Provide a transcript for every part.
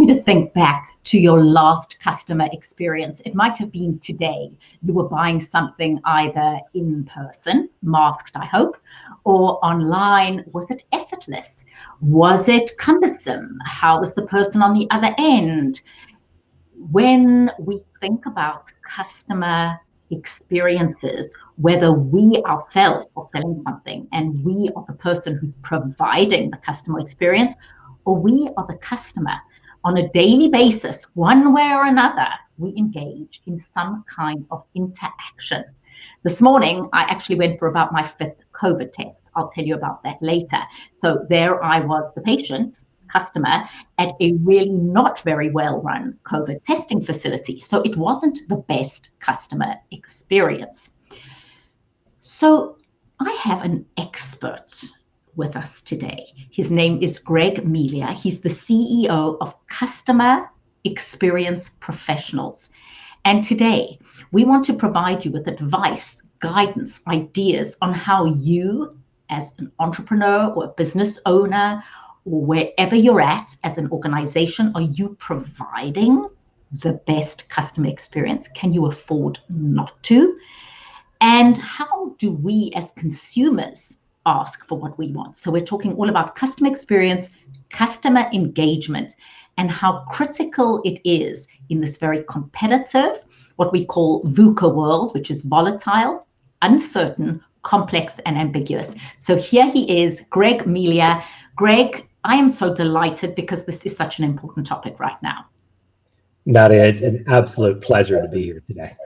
you to think back to your last customer experience. It might have been today. You were buying something either in person, masked, I hope, or online. Was it effortless? Was it cumbersome? How was the person on the other end? When we think about customer experiences, whether we ourselves are selling something and we are the person who's providing the customer experience, or we are the customer, on a daily basis, one way or another, we engage in some kind of interaction. This morning, I actually went for about my 5th COVID test. I'll tell you about that later. So there I was, the patient, customer, at a really not very well run COVID testing facility. So it wasn't the best customer experience. So I have an expert with us today. His name is Greg Melia. He's the CEO of Customer Experience Professionals. And today we want to provide you with advice, guidance, ideas on how you, as an entrepreneur or a business owner, or wherever you're at as an organization, are you providing the best customer experience? Can you afford not to? And how do we as consumers ask for what we want? So we're talking all about customer experience, customer engagement, and how critical it is in this very competitive, what we call VUCA world, which is volatile, uncertain, complex, and ambiguous. So here he is, Greg Melia. Greg, I am so delighted because this is such an important topic right now. Nadia, it's an absolute pleasure to be here today.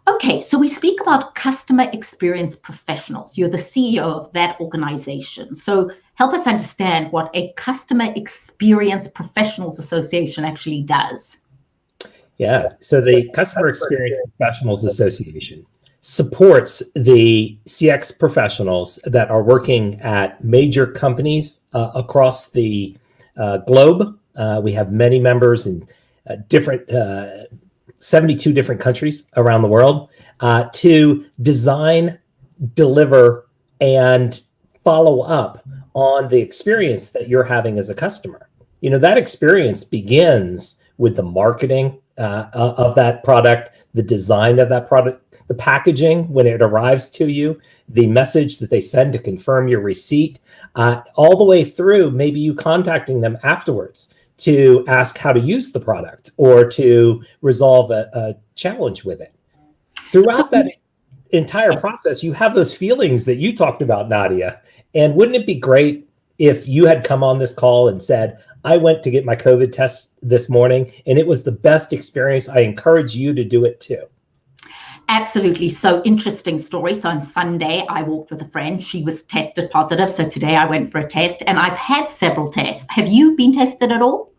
Okay, so we speak about customer experience professionals. You're the CEO of that organization. So help us understand what a Customer Experience Professionals Association actually does. Yeah, so the Customer Experience Professionals Association supports the CX professionals that are working at major companies across the globe. We have many members in different 72 different countries around the world to design, deliver, and follow up on the experience that you're having as a customer. You know, that experience begins with the marketing of that product, the design of that product, the packaging when it arrives to you, the message that they send to confirm your receipt, all the way through maybe you contacting them afterwards to ask how to use the product or to resolve a challenge with it. Throughout that entire process, you have those feelings that you talked about, Nadia. And wouldn't it be great if you had come on this call and said, I went to get my COVID test this morning and it was the best experience. I encourage you to do it too. Absolutely. So interesting story. So on Sunday, I walked with a friend. She was tested positive. So today I went for a test and I've had several tests. Have you been tested at all?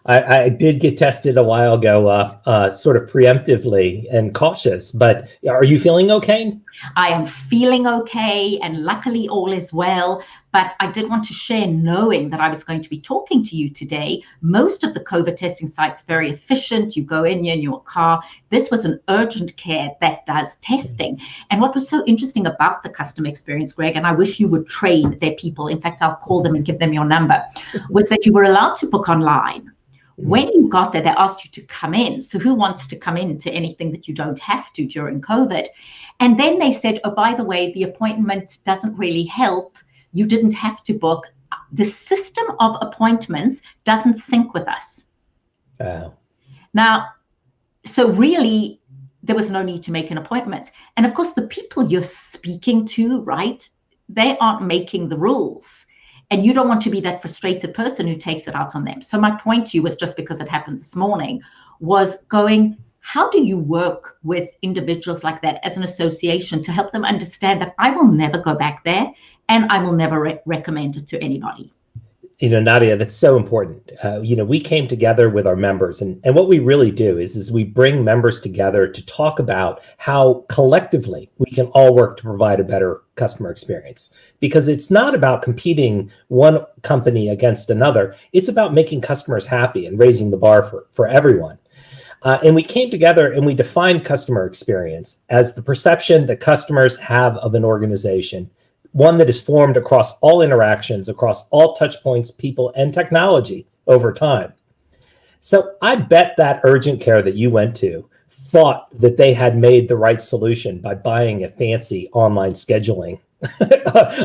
I did get tested a while ago, sort of preemptively and cautious, but are you feeling okay? I am feeling okay, and luckily all is well. But I did want to share, knowing that I was going to be talking to you today. Most of the COVID testing sites are very efficient. You go in your car. This was an urgent care that does testing. And what was so interesting about the customer experience, Greg, and I wish you would train their people, in fact, I'll call them and give them your number, was that you were allowed to book online. When you got there, they asked you to come in. So who wants to come into anything that you don't have to during COVID? And then they said, oh, by the way, the appointment doesn't really help. You didn't have to book. The system of appointments doesn't sync with us. Now, so really, there was no need to make an appointment. And of course, the people you're speaking to, right, they aren't making the rules. And you don't want to be that frustrated person who takes it out on them. So my point to you was, just because it happened this morning, was going, how do you work with individuals like that as an association to help them understand that I will never go back there and I will never recommend it to anybody? You know, Nadia, that's so important. You know, we came together with our members, and what we really do is we bring members together to talk about how collectively we can all work to provide a better customer experience. Because it's not about competing one company against another. It's about making customers happy and raising the bar for everyone. And we came together and we defined customer experience as the perception that customers have of an organization, one that is formed across all interactions, across all touch points, people, and technology over time. So I bet that urgent care that you went to thought that they had made the right solution by buying a fancy online scheduling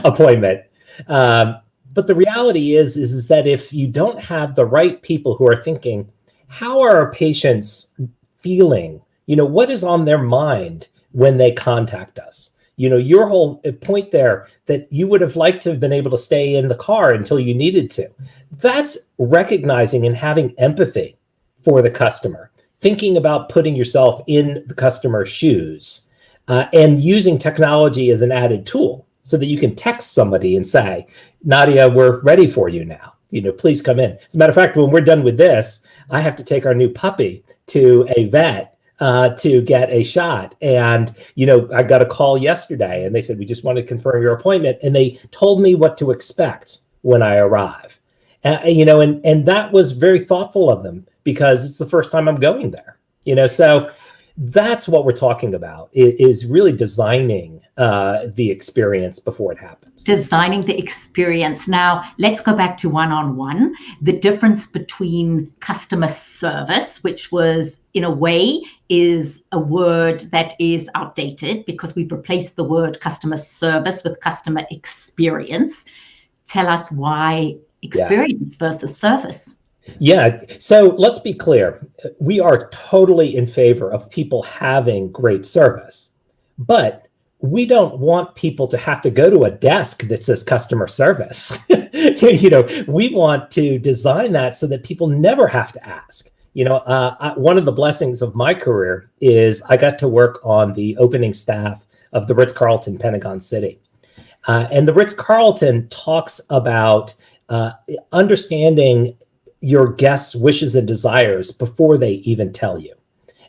appointment. But the reality is that if you don't have the right people who are thinking, how are our patients feeling? What is on their mind when they contact us? Your whole point there that you would have liked to have been able to stay in the car until you needed to. That's recognizing and having empathy for the customer, thinking about putting yourself in the customer's shoes, and using technology as an added tool so that you can text somebody and say, Nadia, we're ready for you now. Please come in. As a matter of fact, when we're done with this, I have to take our new puppy to a vet to get a shot. And, I got a call yesterday and they said, we just want to confirm your appointment. And they told me what to expect when I arrive. And that was very thoughtful of them because it's the first time I'm going there, so that's what we're talking about is really designing the experience before it happens. Designing the experience. Now, let's go back to one-on-one. The difference between customer service, which was in a way is a word that is outdated because we've replaced the word customer service with customer experience. Tell us why experience versus service. Yeah. So let's be clear. We are totally in favor of people having great service, but we don't want people to have to go to a desk that says customer service. We want to design that so that people never have to ask. One of the blessings of my career is I got to work on the opening staff of the Ritz-Carlton Pentagon City. And the Ritz-Carlton talks about understanding your guests' wishes and desires before they even tell you.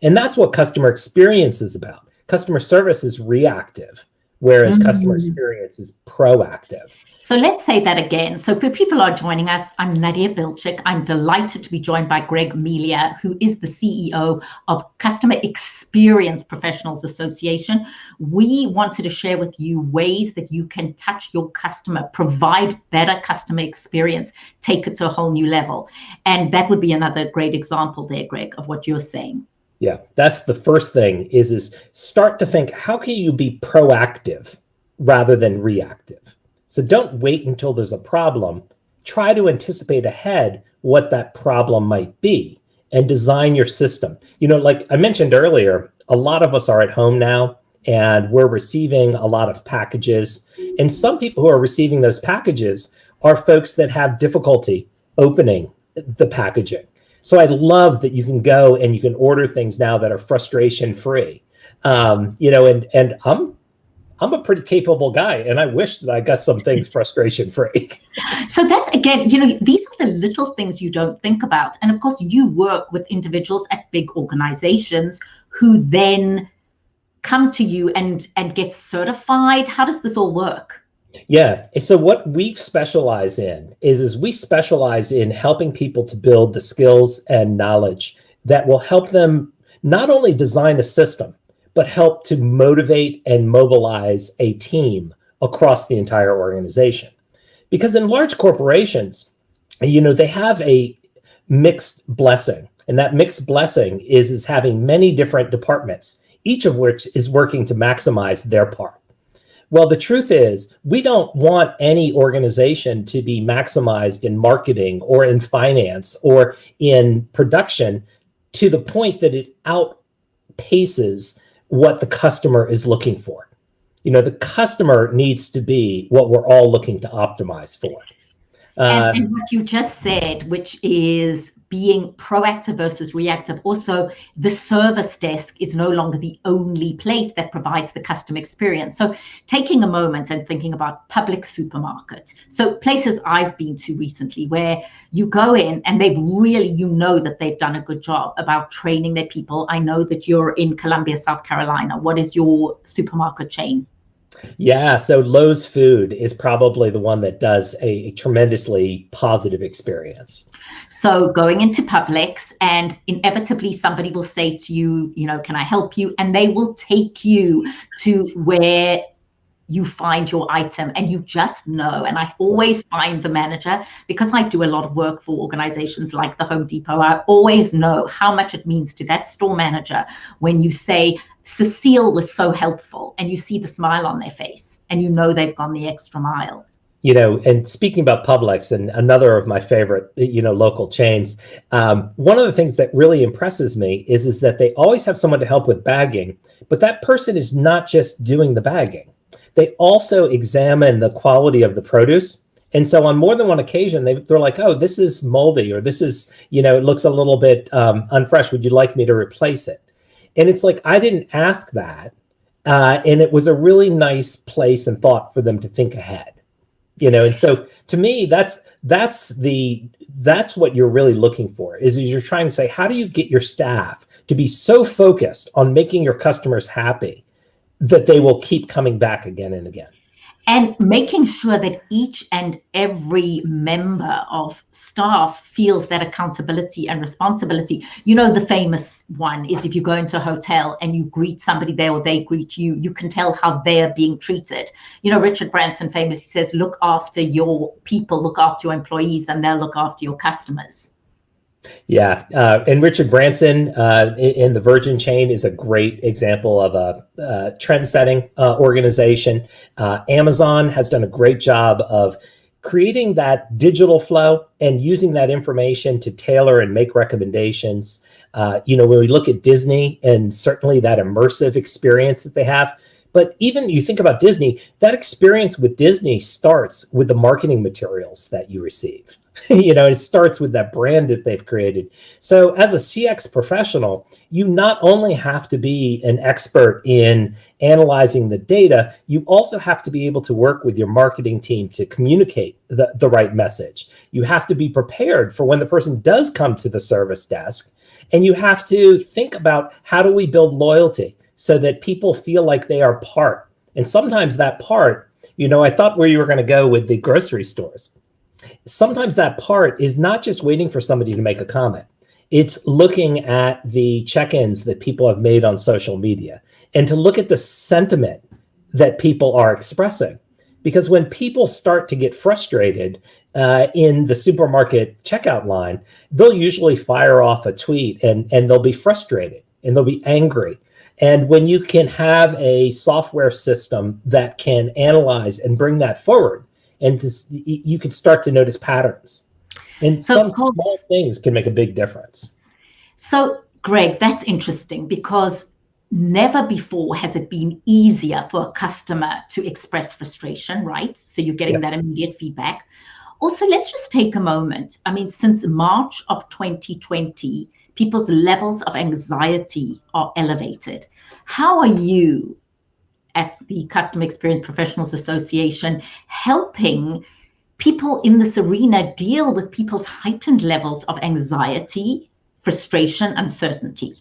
And that's what customer experience is about. Customer service is reactive, whereas customer experience is proactive. So let's say that again. So for people who are joining us, I'm Nadia Bilchik. I'm delighted to be joined by Greg Melia, who is the CEO of Customer Experience Professionals Association. We wanted to share with you ways that you can touch your customer, provide better customer experience, take it to a whole new level. And that would be another great example there, Greg, of what you're saying. Yeah, that's the first thing is start to think, how can you be proactive rather than reactive? So don't wait until there's a problem. Try to anticipate ahead what that problem might be and design your system. Like I mentioned earlier, a lot of us are at home now and we're receiving a lot of packages. And some people who are receiving those packages are folks that have difficulty opening the packaging. So I love that you can go and you can order things now that are frustration free. And I'm a pretty capable guy, and I wish that I got some things frustration free. So that's, again, these are the little things you don't think about. And of course, you work with individuals at big organizations who then come to you and get certified. How does this all work? Yeah. So what we specialize in is we specialize in helping people to build the skills and knowledge that will help them not only design a system, but help to motivate and mobilize a team across the entire organization. Because in large corporations, they have a mixed blessing. And that mixed blessing is having many different departments, each of which is working to maximize their part. Well, the truth is, we don't want any organization to be maximized in marketing or in finance or in production to the point that it outpaces what the customer is looking for. The customer needs to be what we're all looking to optimize for. And what you just said, which is being proactive versus reactive. Also, the service desk is no longer the only place that provides the customer experience. So taking a moment and thinking about public supermarket. So places I've been to recently where you go in and they've really, that they've done a good job about training their people. I know that you're in Columbia, South Carolina. What is your supermarket chain? Yeah, so Lowe's Food is probably the one that does a tremendously positive experience. So going into Publix and inevitably somebody will say to you, can I help you? And they will take you to where you find your item and you just know. And I always find the manager, because I do a lot of work for organizations like the Home Depot, I always know how much it means to that store manager when you say, Cecile was so helpful, and you see the smile on their face and you know they've gone the extra mile. You know, and speaking about Publix, and another of my favorite, local chains, one of the things that really impresses me is that they always have someone to help with bagging, but that person is not just doing the bagging. They also examine the quality of the produce. And so on more than one occasion, they're like, oh, this is moldy, or this is, it looks a little bit unfresh. Would you like me to replace it? And it's like, I didn't ask that. And it was a really nice place and thought for them to think ahead. And so to me, that's what you're really looking for, is you're trying to say, how do you get your staff to be so focused on making your customers happy that they will keep coming back again and again? And making sure that each and every member of staff feels that accountability and responsibility. The famous one is, if you go into a hotel and you greet somebody there or they greet you, you can tell how they're being treated. Richard Branson famously says, look after your people, look after your employees, and they'll look after your customers. Yeah. And Richard Branson in the Virgin chain is a great example of a trend-setting organization. Amazon has done a great job of creating that digital flow and using that information to tailor and make recommendations. When we look at Disney, and certainly that immersive experience that they have, but even you think about Disney, that experience with Disney starts with the marketing materials that you receive. It starts with that brand that they've created. So as a CX professional, you not only have to be an expert in analyzing the data, you also have to be able to work with your marketing team to communicate the right message. You have to be prepared for when the person does come to the service desk, and you have to think about, how do we build loyalty so that people feel like they are part? And sometimes that part, I thought where you were going to go with the grocery stores. Sometimes that part is not just waiting for somebody to make a comment. It's looking at the check-ins that people have made on social media, and to look at the sentiment that people are expressing. Because when people start to get frustrated in the supermarket checkout line, they'll usually fire off a tweet, and they'll be frustrated and they'll be angry. And when you can have a software system that can analyze and bring that forward, and you can start to notice patterns. And some small things can make a big difference. So, Greg, that's interesting, because never before has it been easier for a customer to express frustration, right? So you're getting that immediate feedback. Also, let's just take a moment. I mean, since March of 2020, people's levels of anxiety are elevated. How are you at the Customer Experience Professionals Association helping people in this arena deal with people's heightened levels of anxiety, frustration, uncertainty?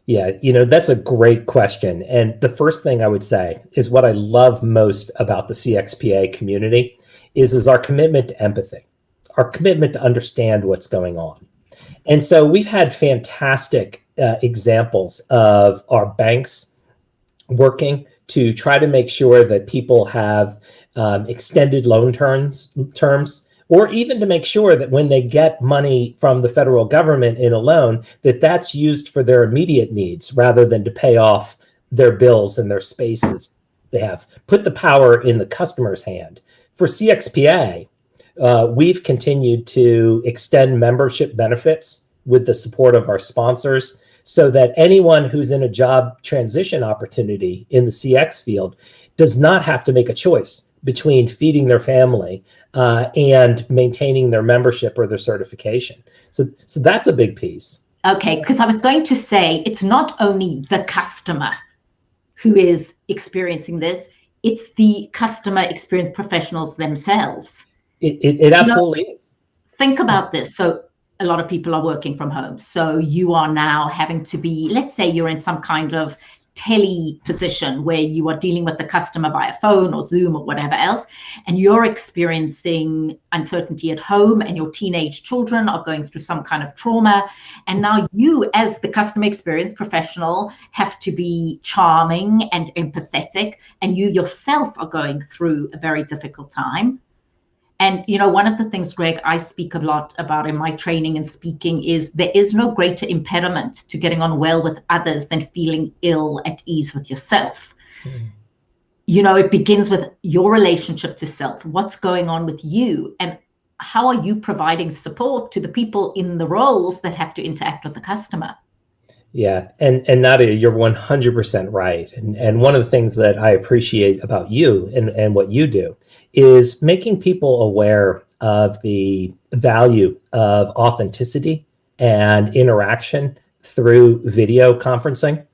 Yeah, that's a great question. And the first thing I would say is, what I love most about the CXPA community is our commitment to empathy, our commitment to understand what's going on. And so we've had fantastic examples of our banks working to try to make sure that people have extended loan terms, or even to make sure that when they get money from the federal government in a loan, that's used for their immediate needs rather than to pay off their bills and their spaces. They have put the power in the customer's hand. For CXPA, we've continued to extend membership benefits with the support of our sponsors, so that anyone who's in a job transition opportunity in the CX field does not have to make a choice between feeding their family and maintaining their membership or their certification. So that's a big piece. Okay, because I was going to say, it's not only the customer who is experiencing this, it's the customer experience professionals themselves. It absolutely is. Think about this. So a lot of people are working from home. So you are now having to be, let's say you're in some kind of tele position where you are dealing with the customer via phone or Zoom or whatever else, and you're experiencing uncertainty at home, and your teenage children are going through some kind of trauma, and now you as the customer experience professional have to be charming and empathetic, and you yourself are going through a very difficult time. And, one of the things, Greg, I speak a lot about in my training and speaking is there is no greater impediment to getting on well with others than feeling ill at ease with yourself. Mm. It begins with your relationship to self. What's going on with you? And how are you providing support to the people in the roles that have to interact with the customer? Yeah. And Nadia, you're 100% right. And one of the things that I appreciate about you and what you do is making people aware of the value of authenticity and interaction through video conferencing.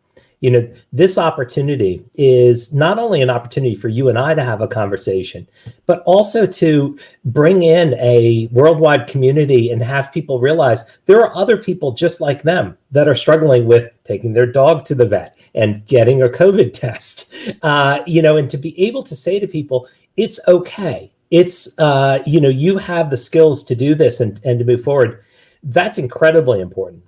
This opportunity is not only an opportunity for you and I to have a conversation, but also to bring in a worldwide community and have people realize there are other people just like them that are struggling with taking their dog to the vet and getting a COVID test, and to be able to say to people, it's okay. It's, you have the skills to do this and to move forward. That's incredibly important.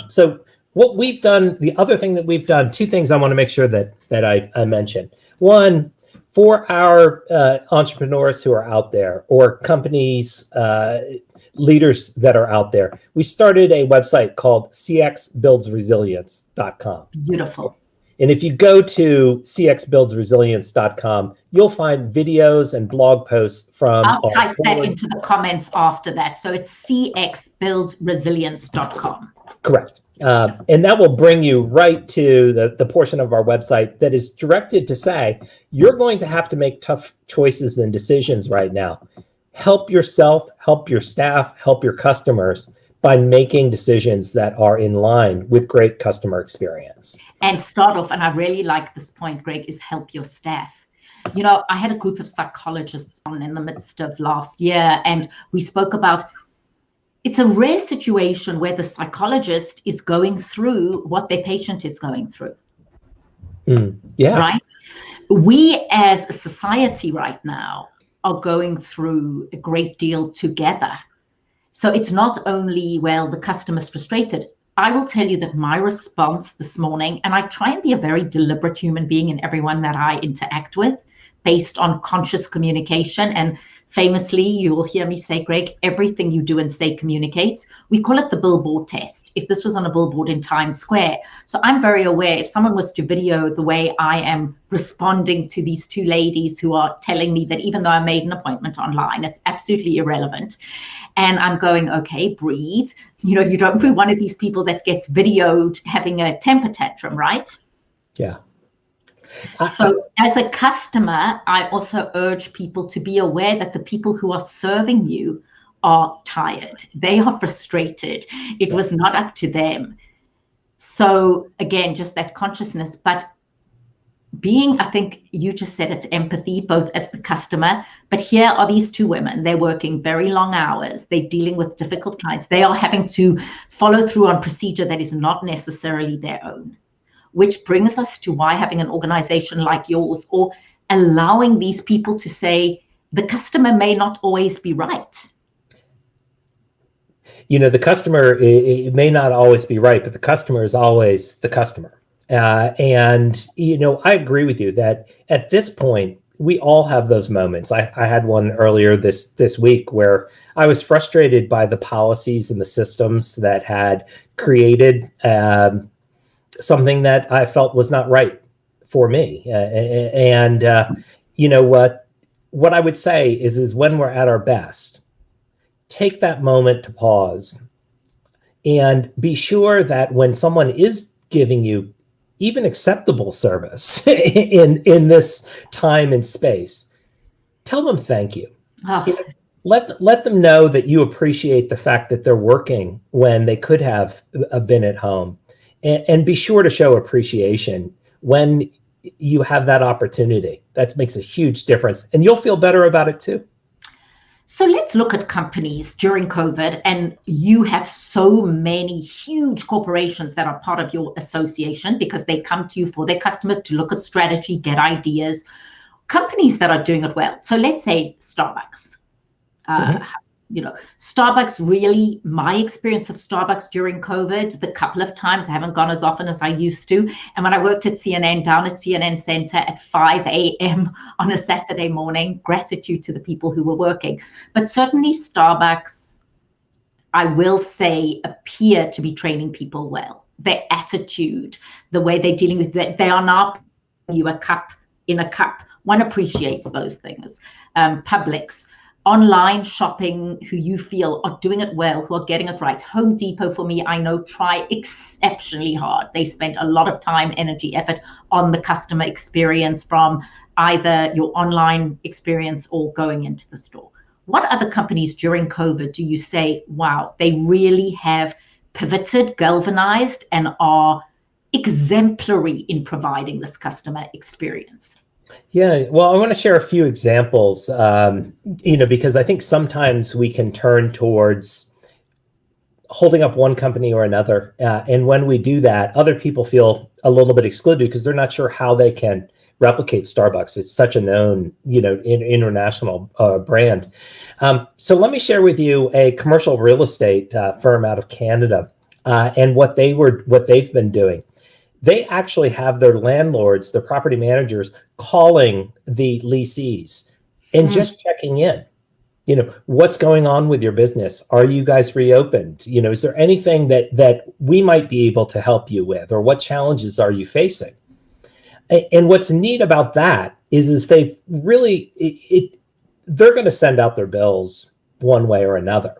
So what we've done, the other thing that we've done, two things I want to make sure that I mention. One, for our entrepreneurs who are out there or companies, leaders that are out there, we started a website called cxbuildsresilience.com. Beautiful. And if you go to cxbuildsresilience.com, you'll find videos and blog posts from... I'll type that into the comments after that. So it's cxbuildsresilience.com. Correct. And that will bring you right to the portion of our website that is directed to say, you're going to have to make tough choices and decisions right now. Help yourself, help your staff, help your customers by making decisions that are in line with great customer experience. And start off, and I really like this point, Greg, is help your staff. I had a group of psychologists on in the midst of last year, and we spoke about it's a rare situation where the psychologist is going through what their patient is going through. Yeah. Right? We as a society right now are going through a great deal together. So it's not only, well, the customer's frustrated. I will tell you that my response this morning, and I try and be a very deliberate human being in everyone that I interact with, based on conscious communication. And famously, you will hear me say, Greg, everything you do and say communicates. We call it the billboard test. If this was on a billboard in Times Square. So I'm very aware if someone was to video the way I am responding to these two ladies who are telling me that even though I made an appointment online, it's absolutely irrelevant. And I'm going, okay, breathe. You don't be one of these people that gets videoed having a temper tantrum, right? Yeah. So as a customer, I also urge people to be aware that the people who are serving you are tired. They are frustrated. It was not up to them. So again, just that consciousness, but being, I think you just said it's empathy, both as the customer, but here are these two women. They're working very long hours. They're dealing with difficult clients. They are having to follow through on procedure that is not necessarily their own. Which brings us to why having an organization like yours or allowing these people to say the customer may not always be right. The customer, it may not always be right, but the customer is always the customer. And I agree with you that at this point, we all have those moments. I had one earlier this week where I was frustrated by the policies and the systems that had created something that I felt was not right for me. And what I would say is when we're at our best, take that moment to pause and be sure that when someone is giving you even acceptable service in this time and space, tell them thank you. Let them know that you appreciate the fact that they're working when they could have been at home. And be sure to show appreciation when you have that opportunity. That makes a huge difference. And you'll feel better about it too. So let's look at companies during COVID, and you have so many huge corporations that are part of your association because they come to you for their customers to look at strategy, get ideas. Companies that are doing it well. So let's say Starbucks. Starbucks, really, my experience of Starbucks during COVID, the couple of times, I haven't gone as often as I used to. And when I worked at CNN, down at CNN Center at 5 a.m. on a Saturday morning, gratitude to the people who were working. But certainly Starbucks, I will say, appear to be training people well. Their attitude, the way they're dealing with it, they are now giving you a cup in a cup. One appreciates those things. Publix, online shopping, who you feel are doing it well, who are getting it right. Home Depot, for me, I know, try exceptionally hard. They spend a lot of time, energy, effort on the customer experience, from either your online experience or going into the store. What other companies during COVID do you say, wow, they really have pivoted, galvanized, and are exemplary in providing this customer experience? Yeah, well, I want to share a few examples, because I think sometimes we can turn towards holding up one company or another. And when we do that, other people feel a little bit excluded because they're not sure how they can replicate Starbucks. It's such a known, international brand. So let me share with you a commercial real estate firm out of Canada and what they've been doing. They actually have their landlords, their property managers, calling the lessees and just checking in. What's going on with your business? Are you guys reopened? Is there anything that we might be able to help you with, or what challenges are you facing? And what's neat about that is they've really, they're going to send out their bills one way or another.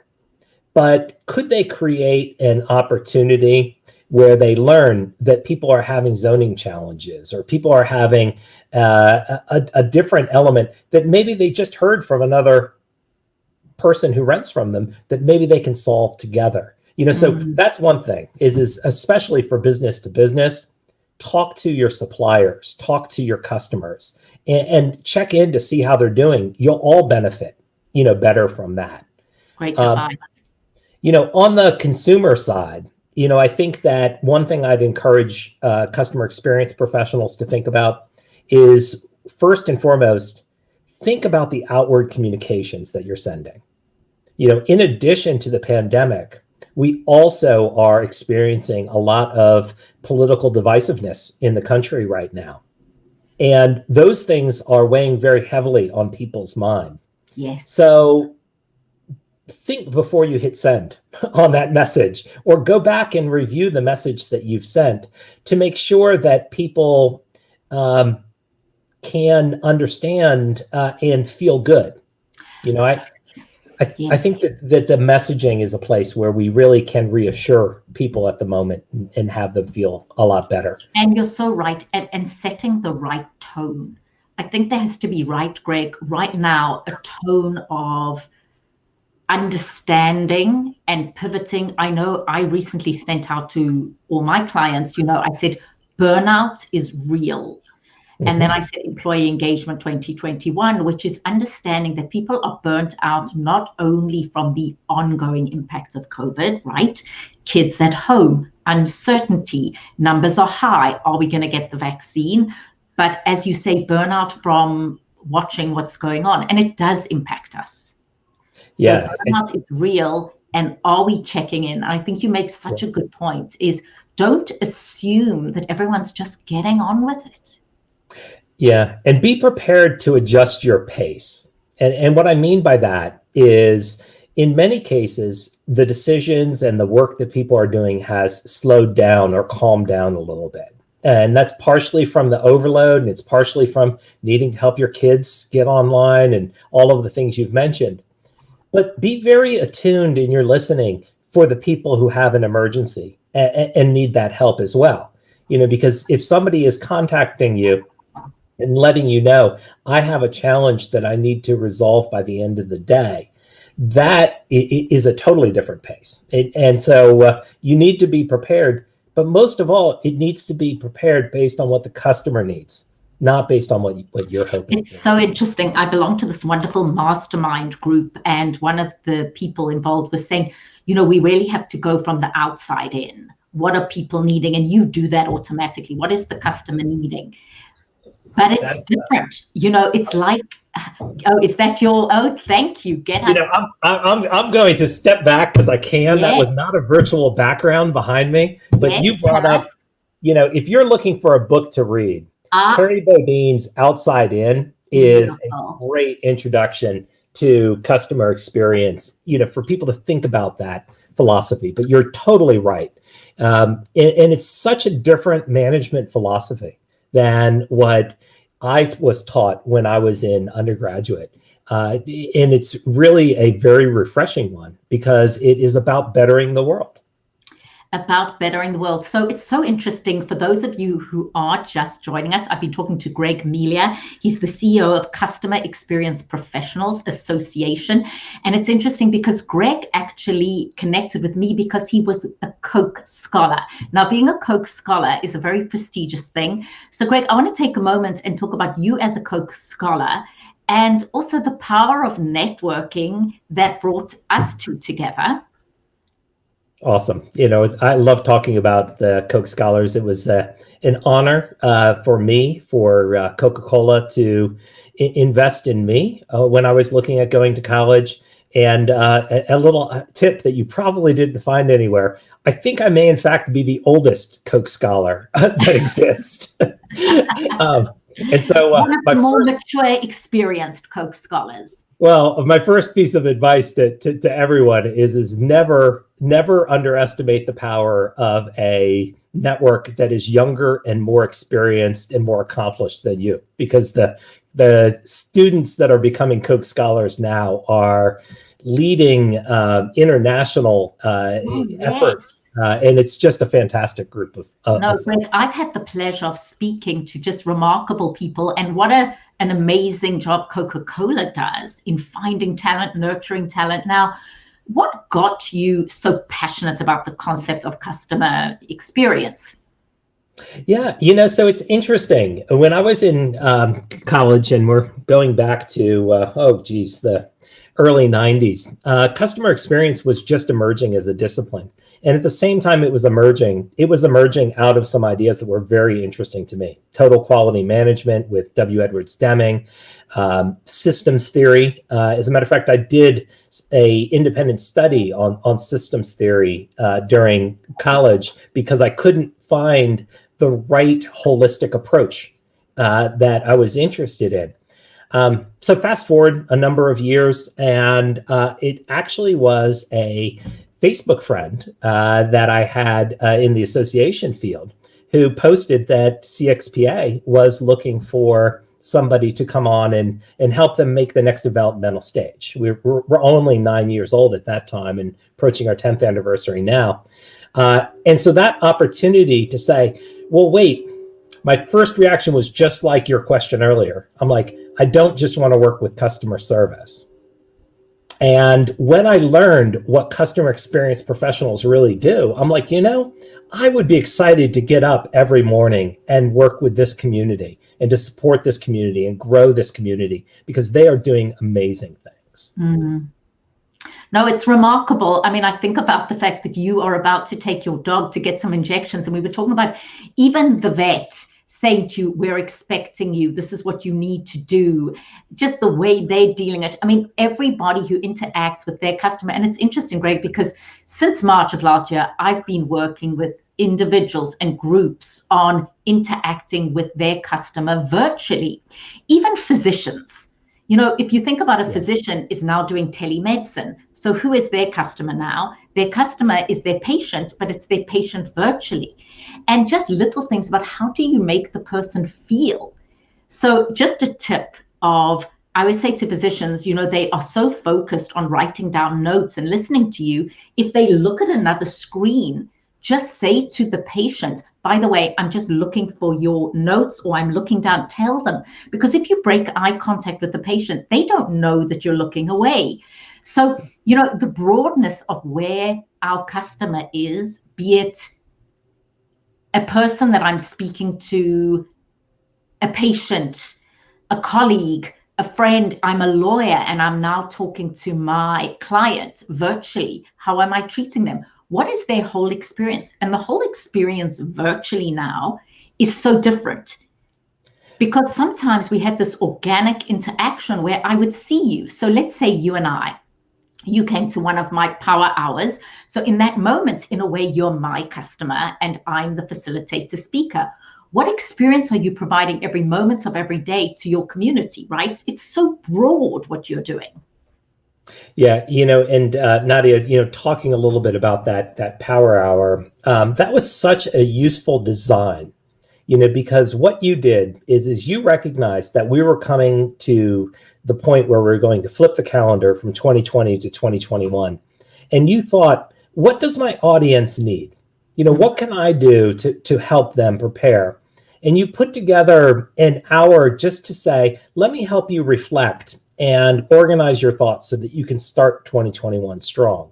But could they create an opportunity where they learn that people are having zoning challenges, or people are having a different element that maybe they just heard from another person who rents from them, that maybe they can solve together? So that's one thing, is especially for business to business, talk to your suppliers, talk to your customers, and check in to see how they're doing. You'll all benefit, better from that. Great advice. On the consumer side, I think that one thing I'd encourage customer experience professionals to think about is, first and foremost, think about the outward communications that you're sending. In addition to the pandemic, we also are experiencing a lot of political divisiveness in the country right now. And those things are weighing very heavily on people's mind. Yes. So think before you hit send on that message, or go back and review the message that you've sent to make sure that people can understand and feel good. I think that the messaging is a place where we really can reassure people at the moment and have them feel a lot better. And you're so right. And setting the right tone. I think there has to be, right, Greg, right now, a tone of understanding and pivoting. I know I recently sent out to all my clients, I said, burnout is real. And then I said employee engagement 2021, which is understanding that people are burnt out not only from the ongoing impacts of COVID, right? Kids at home, uncertainty, numbers are high. Are we going to get the vaccine? But as you say, burnout from watching what's going on. And it does impact us. So burnout is real. And are we checking in? I think you make such a good point, is don't assume that everyone's just getting on with it. Yeah, and be prepared to adjust your pace. And what I mean by that is, in many cases, the decisions and the work that people are doing has slowed down or calmed down a little bit. And that's partially from the overload, and it's partially from needing to help your kids get online and all of the things you've mentioned. But be very attuned in your listening for the people who have an emergency and need that help as well. Because if somebody is contacting you and letting you know, I have a challenge that I need to resolve by the end of the day, that is a totally different pace. And so you need to be prepared, but most of all, it needs to be prepared based on what the customer needs. not based on what you're hoping. It's so interesting. I belong to this wonderful mastermind group, and one of the people involved was saying, we really have to go from the outside in. What are people needing? And you do that automatically. What is the customer needing? But it's different. It's like, oh, is that thank you. I'm going to step back because I can. Yes. That was not a virtual background behind me, but yes, you brought up, if you're looking for a book to read, Carrie Bodine's Outside In is a great introduction to customer experience, for people to think about that philosophy. But you're totally right. And it's such a different management philosophy than what I was taught when I was in undergraduate. And it's really a very refreshing one because it is about bettering the world. So it's so interesting for those of you who are just joining us. I've been talking to Greg Melia. He's the CEO of Customer Experience Professionals Association. And it's interesting because Greg actually connected with me because he was a Coke Scholar. Now, being a Coke Scholar is a very prestigious thing. So Greg, I want to take a moment and talk about you as a Coke Scholar and also the power of networking that brought us two together. Awesome. I love talking about the Coke Scholars. It was an honor for me, for Coca-Cola to invest in me when I was looking at going to college. And a little tip that you probably didn't find anywhere. I think I may, in fact, be the oldest Coke Scholar that exists. And so one of the more mature, experienced Coke Scholars. Well, my first piece of advice to everyone is never underestimate the power of a network that is younger and more experienced and more accomplished than you, because the students that are becoming Coke Scholars now are leading international efforts. And it's just a fantastic group of Greg, I've had the pleasure of speaking to just remarkable people, and what an amazing job Coca-Cola does in finding talent, nurturing talent. Now, what got you so passionate about the concept of customer experience? Yeah, so it's interesting. When I was in college, and we're going back to, the early 90s, customer experience was just emerging as a discipline. And at the same time it was emerging out of some ideas that were very interesting to me. Total quality management with W. Edwards Deming, systems theory. As a matter of fact, I did a independent study on systems theory during college because I couldn't find the right holistic approach that I was interested in. So fast forward a number of years, and it actually was a Facebook friend that I had in the association field who posted that CXPA was looking for somebody to come on and help them make the next developmental stage. We're only 9 years old at that time and approaching our 10th anniversary now. And so that opportunity to say, well, wait, my first reaction was just like your question earlier. I'm like, I don't just want to work with customer service. And when I learned what customer experience professionals really do, I'm like, I would be excited to get up every morning and work with this community and to support this community and grow this community because they are doing amazing things. Mm-hmm. No, it's remarkable. I mean, I think about the fact that you are about to take your dog to get some injections, and we were talking about even the vet saying to you, we're expecting you, this is what you need to do, just the way they're dealing it. I mean, everybody who interacts with their customer, and it's interesting, Greg, because since March of last year, I've been working with individuals and groups on interacting with their customer virtually, even physicians. If you think about a physician is now doing telemedicine. So who is their customer now? Their customer is their patient, but it's their patient virtually. And just little things about how do you make the person feel? So just a tip of, I would say to physicians, they are so focused on writing down notes and listening to you. If they look at another screen, just say to the patient, by the way, I'm just looking for your notes, or I'm looking down. Tell them, because if you break eye contact with the patient, they don't know that you're looking away. So, the broadness of where our customer is, be it a person that I'm speaking to a patient, a colleague, a friend. I'm a lawyer and I'm now talking to my client virtually. How am I treating them? What is their whole experience? And the whole experience virtually now is so different, because sometimes we had this organic interaction where I would see you. So let's say you came to one of my power hours. So in that moment, in a way, you're my customer and I'm the facilitator speaker. What experience are you providing every moment of every day to your community, right? It's so broad what you're doing. Yeah, and Nadia, talking a little bit about that power hour, that was such a useful design, because what you did is you recognized that we were coming to the point where we're going to flip the calendar from 2020 to 2021. And you thought, what does my audience need? What can I do to help them prepare? And you put together an hour just to say, let me help you reflect and organize your thoughts so that you can start 2021 strong.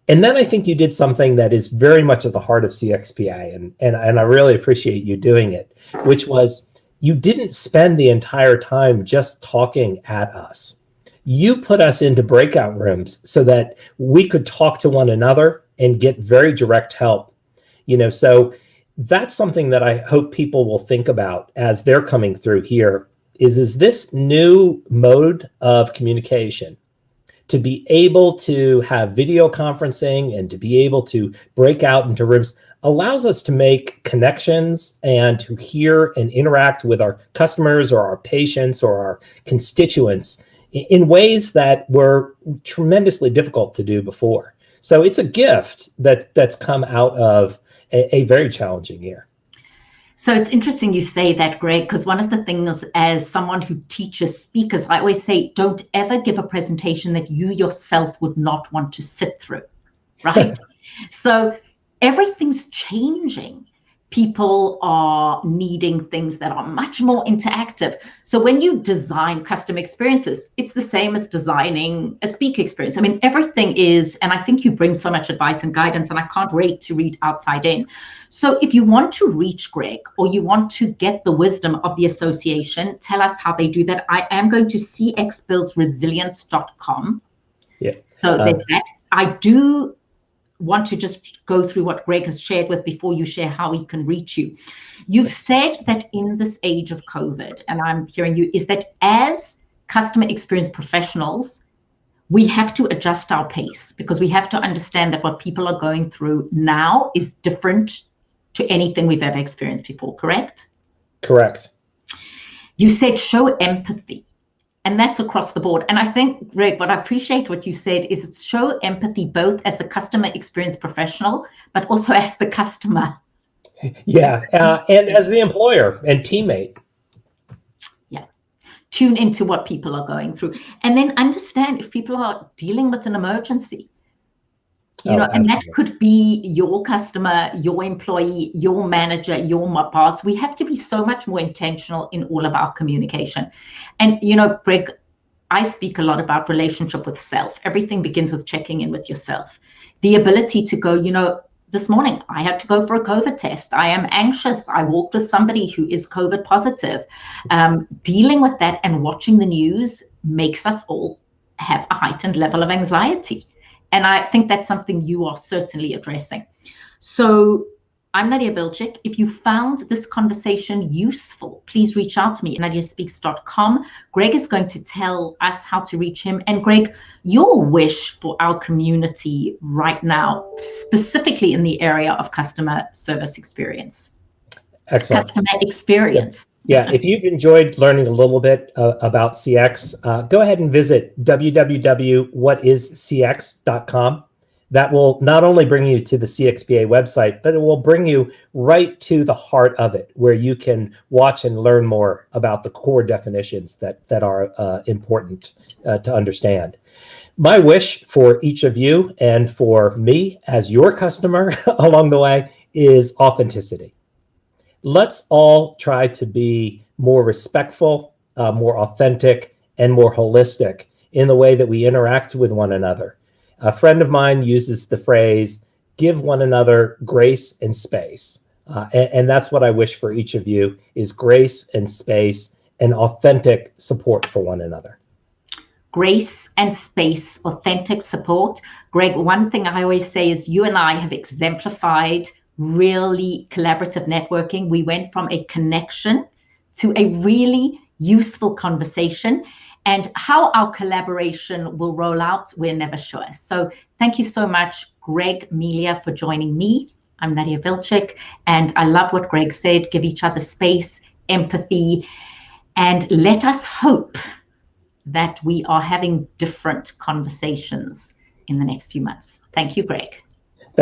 And then I think you did something that is very much at the heart of CXPA, and I really appreciate you doing it, which was you didn't spend the entire time just talking at us. You put us into breakout rooms so that we could talk to one another and get very direct help. So that's something that I hope people will think about as they're coming through here is this new mode of communication, to be able to have video conferencing and to be able to break out into rooms allows us to make connections and to hear and interact with our customers or our patients or our constituents in ways that were tremendously difficult to do before. So it's a gift that's come out of a very challenging year. So it's interesting you say that, Greg, because one of the things as someone who teaches speakers, I always say, don't ever give a presentation that you yourself would not want to sit through, right? So everything's changing. People are needing things that are much more interactive. So when you design custom experiences, it's the same as designing a speaker experience. I mean, everything is, and I think you bring so much advice and guidance, and I can't wait to read Outside In. So if you want to reach Greg or you want to get the wisdom of the association, tell us how they do that. I am going to cxbuildsresilience.com. Yeah. So there's that. I do want to just go through what Greg has shared with before you share how he can reach you. You've said that in this age of COVID, and I'm hearing you, is that as customer experience professionals, we have to adjust our pace because we have to understand that what people are going through now is different to anything we've ever experienced before, correct? Correct. You said show empathy. And that's across the board. And I think, Greg, what I appreciate what you said is it's show empathy both as the customer experience professional, but also as the customer. Yeah, and as the employer and teammate. Yeah, tune into what people are going through. And then understand if people are dealing with an emergency. And that could be your customer, your employee, your manager, your boss. We have to be so much more intentional in all of our communication. And, Greg, I speak a lot about relationship with self. Everything begins with checking in with yourself. The ability to go, this morning I had to go for a COVID test. I am anxious. I walked with somebody who is COVID positive. Dealing with that and watching the news makes us all have a heightened level of anxiety. And I think that's something you are certainly addressing. So I'm Nadia Bilchik. If you found this conversation useful, please reach out to me at nadiaspeaks.com. Greg is going to tell us how to reach him. And Greg, your wish for our community right now, specifically in the area of customer service experience. Excellent. Customer experience. Yeah, if you've enjoyed learning a little bit about CX, go ahead and visit www.whatiscx.com. That will not only bring you to the CXPA website, but it will bring you right to the heart of it, where you can watch and learn more about the core definitions that are important to understand. My wish for each of you and for me as your customer along the way is authenticity. Let's all try to be more respectful, more authentic, and more holistic in the way that we interact with one another. A friend of mine uses the phrase, give one another grace and space. And that's what I wish for each of you, is grace and space and authentic support for one another. Grace and space, authentic support. Greg, one thing I always say is you and I have exemplified really collaborative networking. We went from a connection to a really useful conversation, and how our collaboration will roll out, we're never sure. So thank you so much, Greg Melia, for joining me. I'm Nadia Vilchik, and I love what Greg said, give each other space, empathy, and let us hope that we are having different conversations in the next few months. Thank you, Greg.